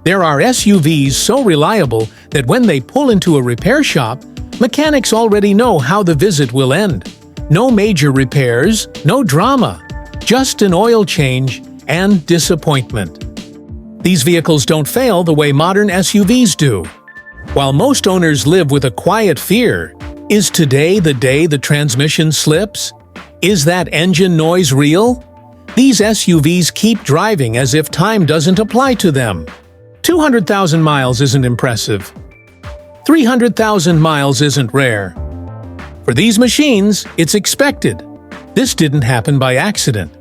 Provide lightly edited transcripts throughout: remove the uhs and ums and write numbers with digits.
There are SUVs so reliable that when they pull into a repair shop, mechanics already know how the visit will end. No major repairs, no drama, just an oil change and disappointment. These vehicles don't fail the way modern SUVs do. While most owners live with a quiet fear, is today the day the transmission slips? Is that engine noise real? These SUVs keep driving as if time doesn't apply to them. 200,000 miles isn't impressive. 300,000 miles isn't rare. For these machines, it's expected. This didn't happen by accident.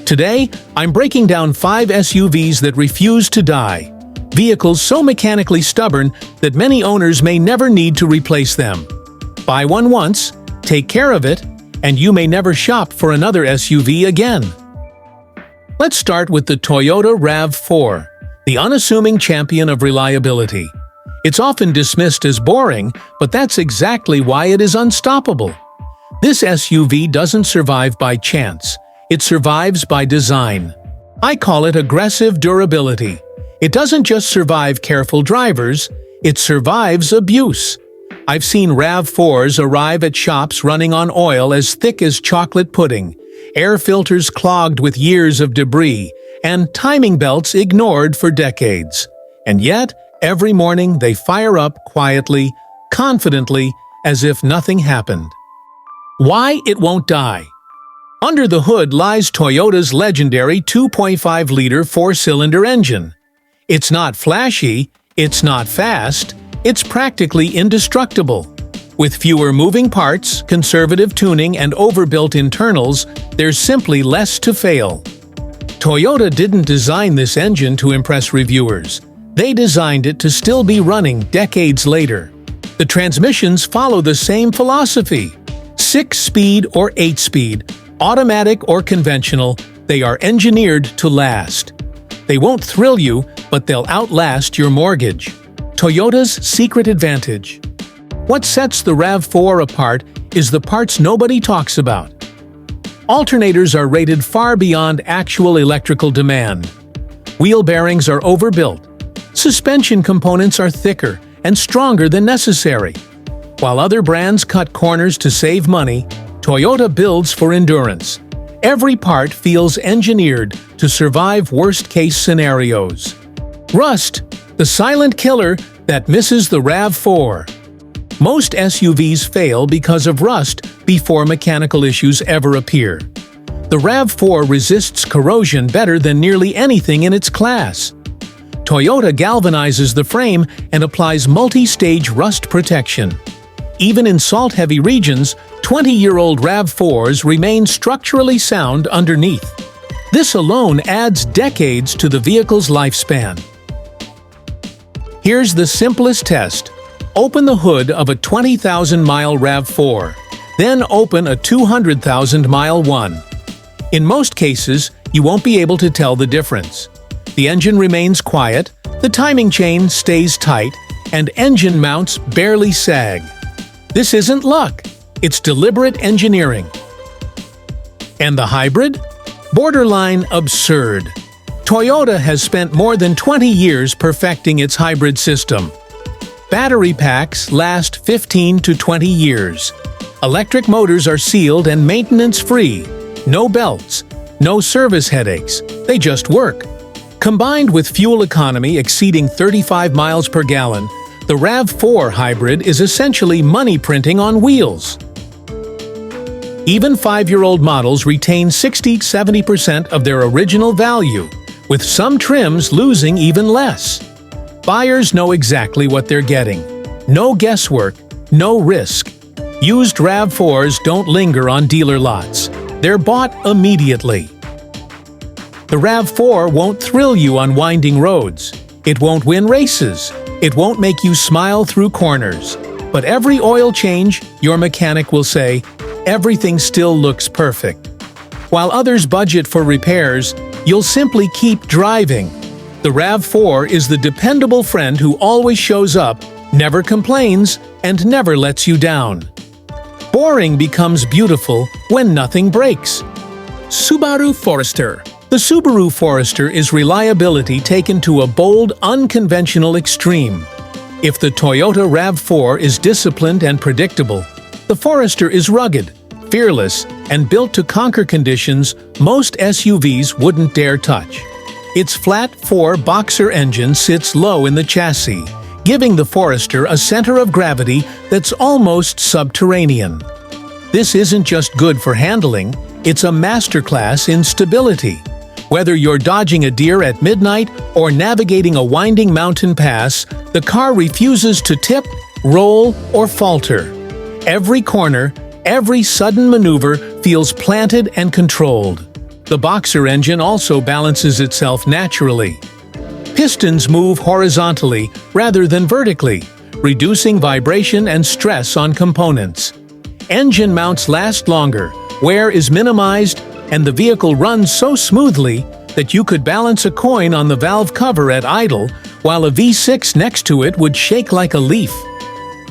Today, I'm breaking down 5 SUVs that refuse to die. Vehicles so mechanically stubborn that many owners may never need to replace them. Buy one once, take care of it, and you may never shop for another SUV again. Let's start with the Toyota RAV4, the unassuming champion of reliability. It's often dismissed as boring, but that's exactly why it is unstoppable. This SUV doesn't survive by chance. It survives by design. I call it aggressive durability. It doesn't just survive careful drivers, it survives abuse. I've seen RAV4s arrive at shops running on oil as thick as chocolate pudding, air filters clogged with years of debris, and timing belts ignored for decades. And yet, every morning they fire up quietly, confidently, as if nothing happened. Why it won't die? Under the hood lies Toyota's legendary 2.5-liter four-cylinder engine. It's not flashy, it's not fast, it's practically indestructible. With fewer moving parts, conservative tuning, and overbuilt internals, there's simply less to fail. Toyota didn't design this engine to impress reviewers. They designed it to still be running decades later. The transmissions follow the same philosophy. 6-speed or 8-speed, automatic or conventional, they are engineered to last. They won't thrill you, but they'll outlast your mortgage. Toyota's secret advantage. What sets the RAV4 apart is the parts nobody talks about. Alternators are rated far beyond actual electrical demand. Wheel bearings are overbuilt. Suspension components are thicker and stronger than necessary. While other brands cut corners to save money, Toyota builds for endurance. Every part feels engineered to survive worst-case scenarios. Rust, the silent killer that misses the RAV4. Most SUVs fail because of rust before mechanical issues ever appear. The RAV4 resists corrosion better than nearly anything in its class. Toyota galvanizes the frame and applies multi-stage rust protection. Even in salt-heavy regions, 20-year-old RAV4s remain structurally sound underneath. This alone adds decades to the vehicle's lifespan. Here's the simplest test. Open the hood of a 20,000-mile RAV4, then open a 200,000-mile one. In most cases, you won't be able to tell the difference. The engine remains quiet, the timing chain stays tight, and engine mounts barely sag. This isn't luck, it's deliberate engineering. And the hybrid? Borderline absurd. Toyota has spent more than 20 years perfecting its hybrid system. Battery packs last 15 to 20 years. Electric motors are sealed and maintenance-free. No belts, no service headaches, they just work. Combined with fuel economy exceeding 35 miles per gallon, the RAV4 hybrid is essentially money printing on wheels. Even 5-year-old models retain 60–70% of their original value, with some trims losing even less. Buyers know exactly what they're getting. No guesswork, no risk. Used RAV4s don't linger on dealer lots. They're bought immediately. The RAV4 won't thrill you on winding roads. It won't win races. It won't make you smile through corners. But every oil change, your mechanic will say, everything still looks perfect. While others budget for repairs, you'll simply keep driving. The RAV4 is the dependable friend who always shows up, never complains, and never lets you down. Boring becomes beautiful when nothing breaks. Subaru Forester. The Subaru Forester is reliability taken to a bold, unconventional extreme. If the Toyota RAV4 is disciplined and predictable, the Forester is rugged, fearless, and built to conquer conditions most SUVs wouldn't dare touch. Its flat 4-boxer engine sits low in the chassis, giving the Forester a center of gravity that's almost subterranean. This isn't just good for handling, it's a masterclass in stability. Whether you're dodging a deer at midnight or navigating a winding mountain pass, the car refuses to tip, roll, or falter. Every corner, every sudden maneuver feels planted and controlled. The boxer engine also balances itself naturally. Pistons move horizontally rather than vertically, reducing vibration and stress on components. Engine mounts last longer, wear is minimized, and the vehicle runs so smoothly that you could balance a coin on the valve cover at idle, while a V6 next to it would shake like a leaf.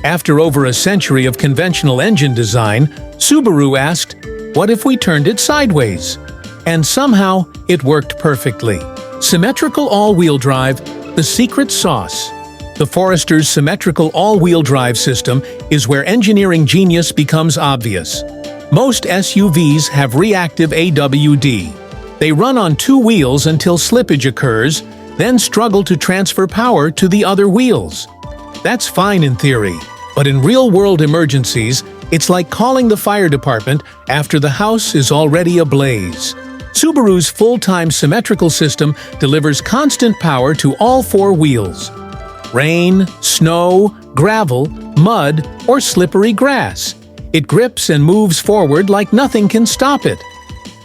After over a century of conventional engine design, Subaru asked, "What if we turned it sideways?" And somehow, it worked perfectly. Symmetrical all-wheel drive, the secret sauce. The Forester's symmetrical all-wheel drive system is where engineering genius becomes obvious. Most SUVs have reactive AWD. They run on two wheels until slippage occurs, then struggle to transfer power to the other wheels. That's fine in theory, but in real-world emergencies, it's like calling the fire department after the house is already ablaze. Subaru's full-time symmetrical system delivers constant power to all four wheels. Rain, snow, gravel, mud, or slippery grass. It grips and moves forward like nothing can stop it.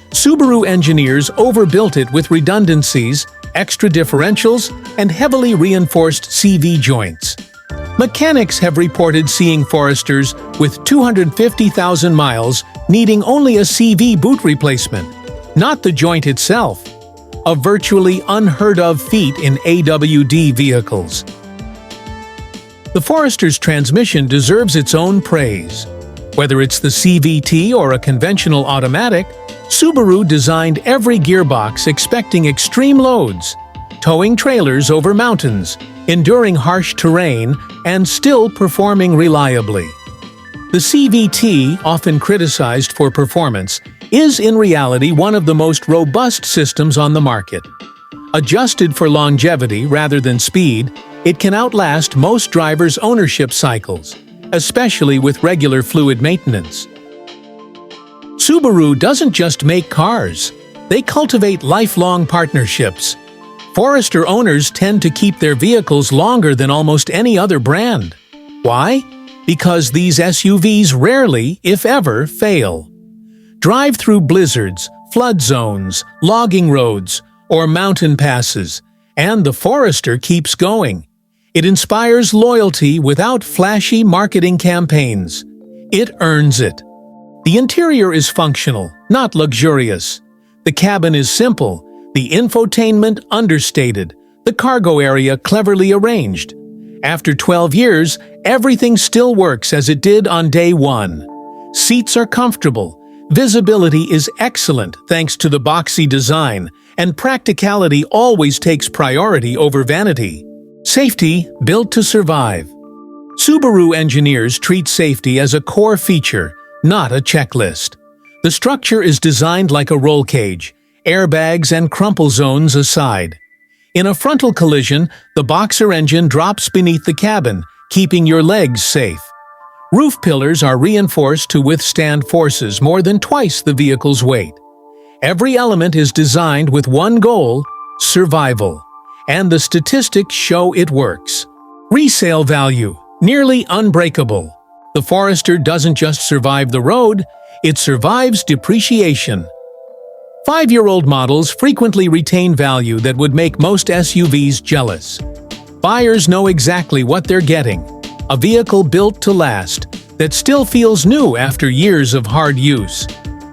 Subaru engineers overbuilt it with redundancies, extra differentials, and heavily reinforced CV joints. Mechanics have reported seeing Foresters with 250,000 miles needing only a CV boot replacement, not the joint itself. A virtually unheard-of feat in AWD vehicles. The Forester's transmission deserves its own praise. Whether it's the CVT or a conventional automatic, Subaru designed every gearbox expecting extreme loads, towing trailers over mountains, enduring harsh terrain, and still performing reliably. The CVT, often criticized for performance, is in reality one of the most robust systems on the market. Adjusted for longevity rather than speed, it can outlast most drivers' ownership cycles, especially with regular fluid maintenance. Subaru doesn't just make cars, they cultivate lifelong partnerships. Forester owners tend to keep their vehicles longer than almost any other brand. Why? Because these SUVs rarely, if ever, fail. Drive through blizzards, flood zones, logging roads, or mountain passes, and the Forester keeps going. It inspires loyalty without flashy marketing campaigns. It earns it. The interior is functional, not luxurious. The cabin is simple, the infotainment understated, the cargo area cleverly arranged. After 12 years, everything still works as it did on day one. Seats are comfortable, visibility is excellent thanks to the boxy design, and practicality always takes priority over vanity. Safety, built to survive. Subaru engineers treat safety as a core feature, not a checklist. The structure is designed like a roll cage, airbags and crumple zones aside. In a frontal collision, the boxer engine drops beneath the cabin, keeping your legs safe. Roof pillars are reinforced to withstand forces more than twice the vehicle's weight. Every element is designed with one goal: survival. And the statistics show it works. Resale value, nearly unbreakable. The Forester doesn't just survive the road, it survives depreciation. 5-year-old models frequently retain value that would make most SUVs jealous. Buyers know exactly what they're getting. A vehicle built to last, that still feels new after years of hard use.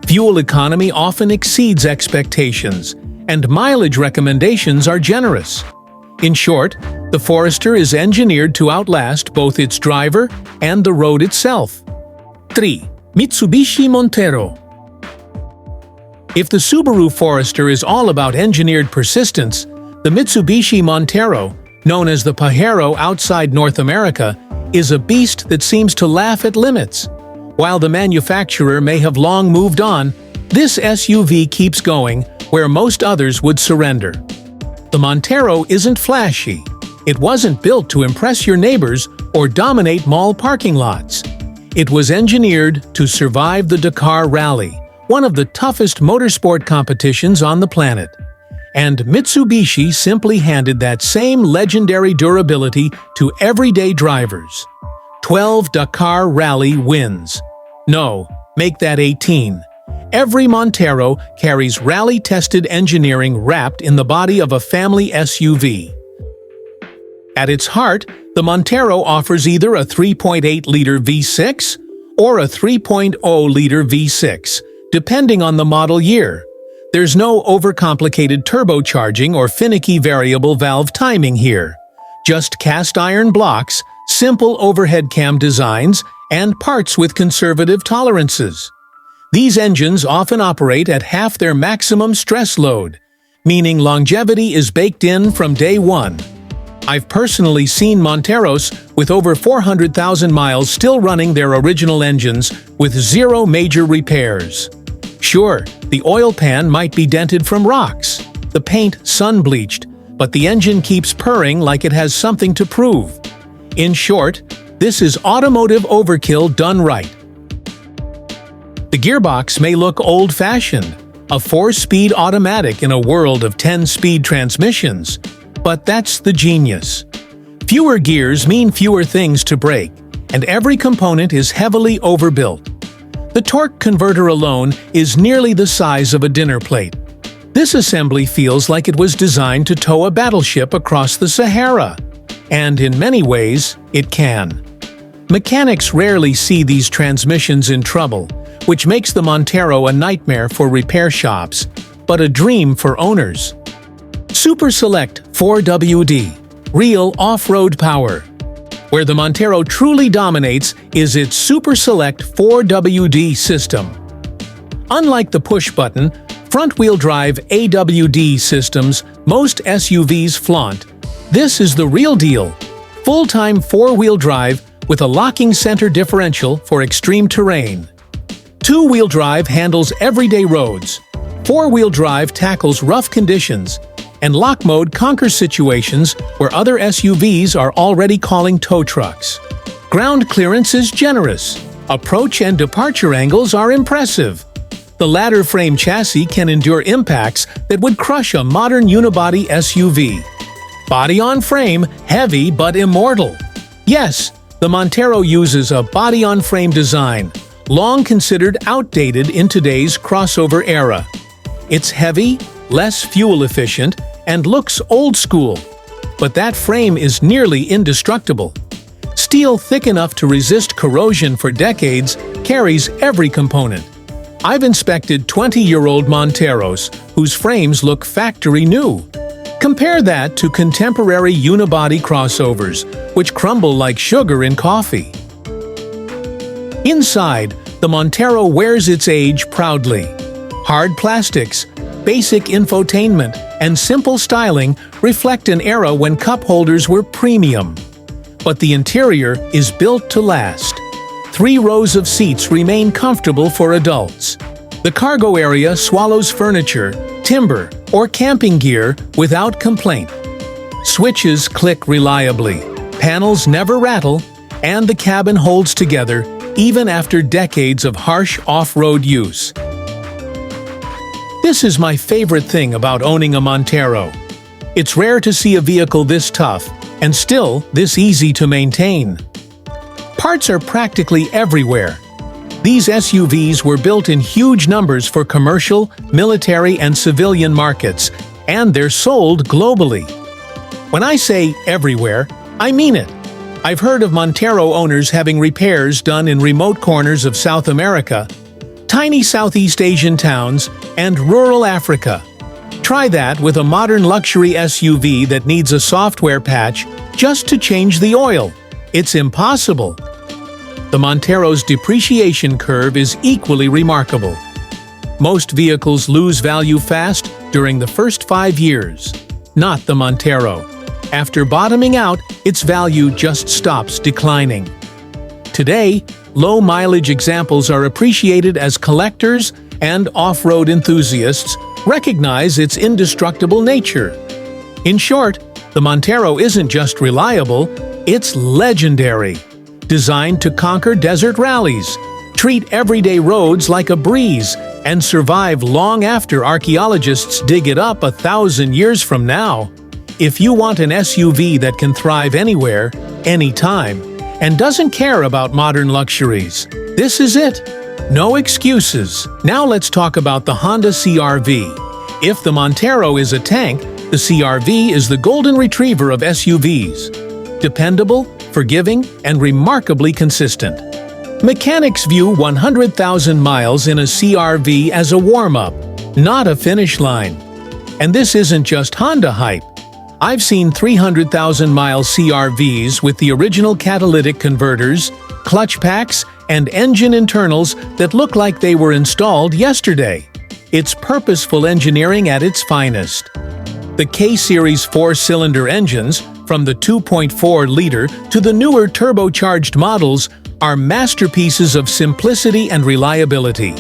Fuel economy often exceeds expectations, and mileage recommendations are generous. In short, the Forester is engineered to outlast both its driver and the road itself. 3. Mitsubishi Montero. If the Subaru Forester is all about engineered persistence, the Mitsubishi Montero, known as the Pajero outside North America, is a beast that seems to laugh at limits. While the manufacturer may have long moved on, this SUV keeps going where most others would surrender. The Montero isn't flashy. It wasn't built to impress your neighbors or dominate mall parking lots. It was engineered to survive the Dakar Rally, one of the toughest motorsport competitions on the planet. And Mitsubishi simply handed that same legendary durability to everyday drivers. 12 Dakar Rally wins. No, make that 18. Every Montero carries rally-tested engineering wrapped in the body of a family SUV. At its heart, the Montero offers either a 3.8-liter V6 or a 3.0-liter V6, depending on the model year. There's no overcomplicated turbocharging or finicky variable valve timing here. Just cast-iron blocks, simple overhead cam designs, and parts with conservative tolerances. These engines often operate at half their maximum stress load, meaning longevity is baked in from day one. I've personally seen Monteros with over 400,000 miles still running their original engines with zero major repairs. Sure, the oil pan might be dented from rocks, the paint sun-bleached, but the engine keeps purring like it has something to prove. In short, this is automotive overkill done right. The gearbox may look old-fashioned, a 4-speed automatic in a world of 10-speed transmissions, but that's the genius. Fewer gears mean fewer things to break, and every component is heavily overbuilt. The torque converter alone is nearly the size of a dinner plate. This assembly feels like it was designed to tow a battleship across the Sahara, and in many ways, it can. Mechanics rarely see these transmissions in trouble, which makes the Montero a nightmare for repair shops, but a dream for owners. Super Select 4WD, real off-road power. Where the Montero truly dominates is its Super Select 4WD system. Unlike the push-button, front-wheel drive AWD systems most SUVs flaunt, this is the real deal. Full-time four-wheel drive with a locking center differential for extreme terrain. Two-wheel drive handles everyday roads. Four-wheel drive tackles rough conditions. And lock mode conquers situations where other SUVs are already calling tow trucks. Ground clearance is generous. Approach and departure angles are impressive. The ladder frame chassis can endure impacts that would crush a modern unibody SUV. Body on frame, heavy but immortal. Yes, the Montero uses a body-on-frame design, long considered outdated in today's crossover era. It's heavy, less fuel-efficient, and looks old-school. But that frame is nearly indestructible. Steel thick enough to resist corrosion for decades carries every component. I've inspected 20-year-old Monteros whose frames look factory new. Compare that to contemporary unibody crossovers, which crumble like sugar in coffee. Inside, the Montero wears its age proudly. Hard plastics, basic infotainment, and simple styling reflect an era when cup holders were premium. But the interior is built to last. 3 rows of seats remain comfortable for adults. The cargo area swallows furniture, timber, or camping gear without complaint. Switches click reliably, panels never rattle, and the cabin holds together even after decades of harsh off-road use. This is my favorite thing about owning a Montero. It's rare to see a vehicle this tough and still this easy to maintain. Parts are practically everywhere. These SUVs were built in huge numbers for commercial, military, and civilian markets, and they're sold globally. When I say everywhere, I mean it. I've heard of Montero owners having repairs done in remote corners of South America, tiny Southeast Asian towns, and rural Africa. Try that with a modern luxury SUV that needs a software patch just to change the oil. It's impossible. The Montero's depreciation curve is equally remarkable. Most vehicles lose value fast during the first 5 years. Not the Montero. After bottoming out, its value just stops declining. Today, low-mileage examples are appreciated as collectors and off-road enthusiasts recognize its indestructible nature. In short, the Montero isn't just reliable, it's legendary. Designed to conquer desert rallies, treat everyday roads like a breeze, and survive long after archaeologists dig it up 1,000 years from now. If you want an SUV that can thrive anywhere, anytime, and doesn't care about modern luxuries, this is it. No excuses. Now let's talk about the Honda CR-V. If the Montero is a tank, the CR-V is the golden retriever of SUVs. Dependable, forgiving, and remarkably consistent. Mechanics view 100,000 miles in a CR-V as a warm-up, not a finish line. And this isn't just Honda hype. I've seen 300,000-mile CR-Vs with the original catalytic converters, clutch packs, and engine internals that look like they were installed yesterday. It's purposeful engineering at its finest. The K-Series 4-cylinder engines, from the 2.4-liter to the newer turbocharged models, are masterpieces of simplicity and reliability.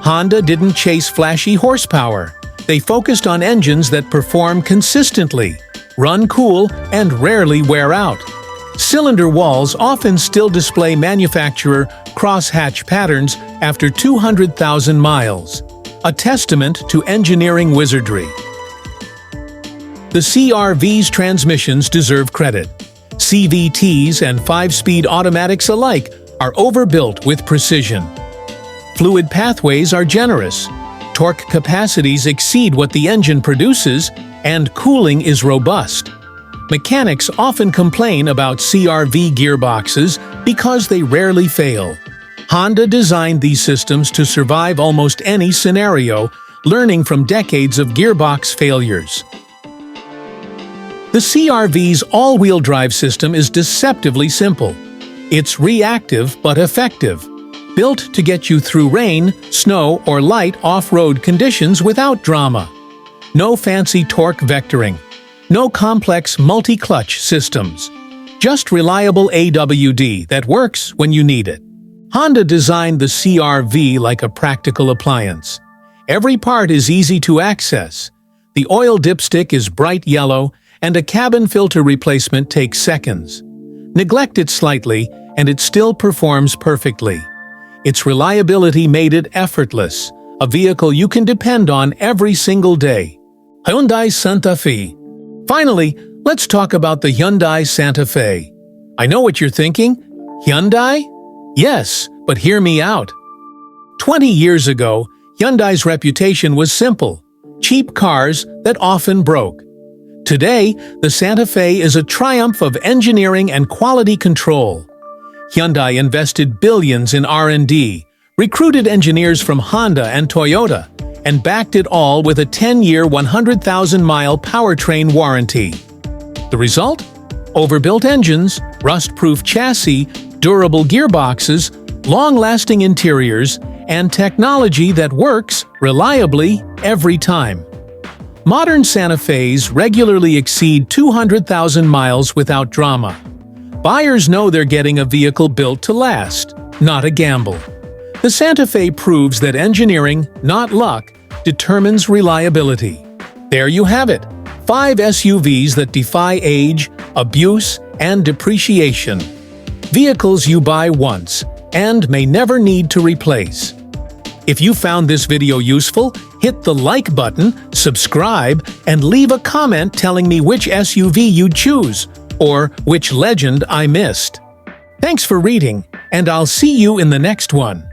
Honda didn't chase flashy horsepower. They focused on engines that perform consistently, run cool, and rarely wear out. Cylinder walls often still display manufacturer crosshatch patterns after 200,000 miles, a testament to engineering wizardry. The CR-V's transmissions deserve credit. CVTs and 5-speed automatics alike are overbuilt with precision. Fluid pathways are generous, torque capacities exceed what the engine produces, and cooling is robust. Mechanics often complain about CR-V gearboxes because they rarely fail. Honda designed these systems to survive almost any scenario, learning from decades of gearbox failures. The CR-V's all-wheel drive system is deceptively simple. It's reactive but effective, built to get you through rain, snow, or light off-road conditions without drama. No fancy torque vectoring, no complex multi-clutch systems, just reliable AWD that works when you need it. Honda designed the CR-V like a practical appliance. Every part is easy to access. The oil dipstick is bright yellow, and a cabin filter replacement takes seconds. Neglect it slightly, and it still performs perfectly. Its reliability made it effortless, a vehicle you can depend on every single day. Hyundai Santa Fe. Finally, let's talk about the Hyundai Santa Fe. I know what you're thinking. Hyundai? Yes, but hear me out. 20 years ago, Hyundai's reputation was simple: cheap cars that often broke. Today, the Santa Fe is a triumph of engineering and quality control. Hyundai invested billions in R&D, recruited engineers from Honda and Toyota, and backed it all with a 10-year, 100,000-mile powertrain warranty. The result? Overbuilt engines, rust-proof chassis, durable gearboxes, long-lasting interiors, and technology that works reliably every time. Modern Santa Fe's regularly exceed 200,000 miles without drama. Buyers know they're getting a vehicle built to last, not a gamble. The Santa Fe proves that engineering, not luck, determines reliability. There you have it, 5 SUVs that defy age, abuse, and depreciation. Vehicles you buy once and may never need to replace. If you found this video useful, hit the like button, subscribe, and leave a comment telling me which SUV you'd choose, or which legend I missed. Thanks for reading, and I'll see you in the next one.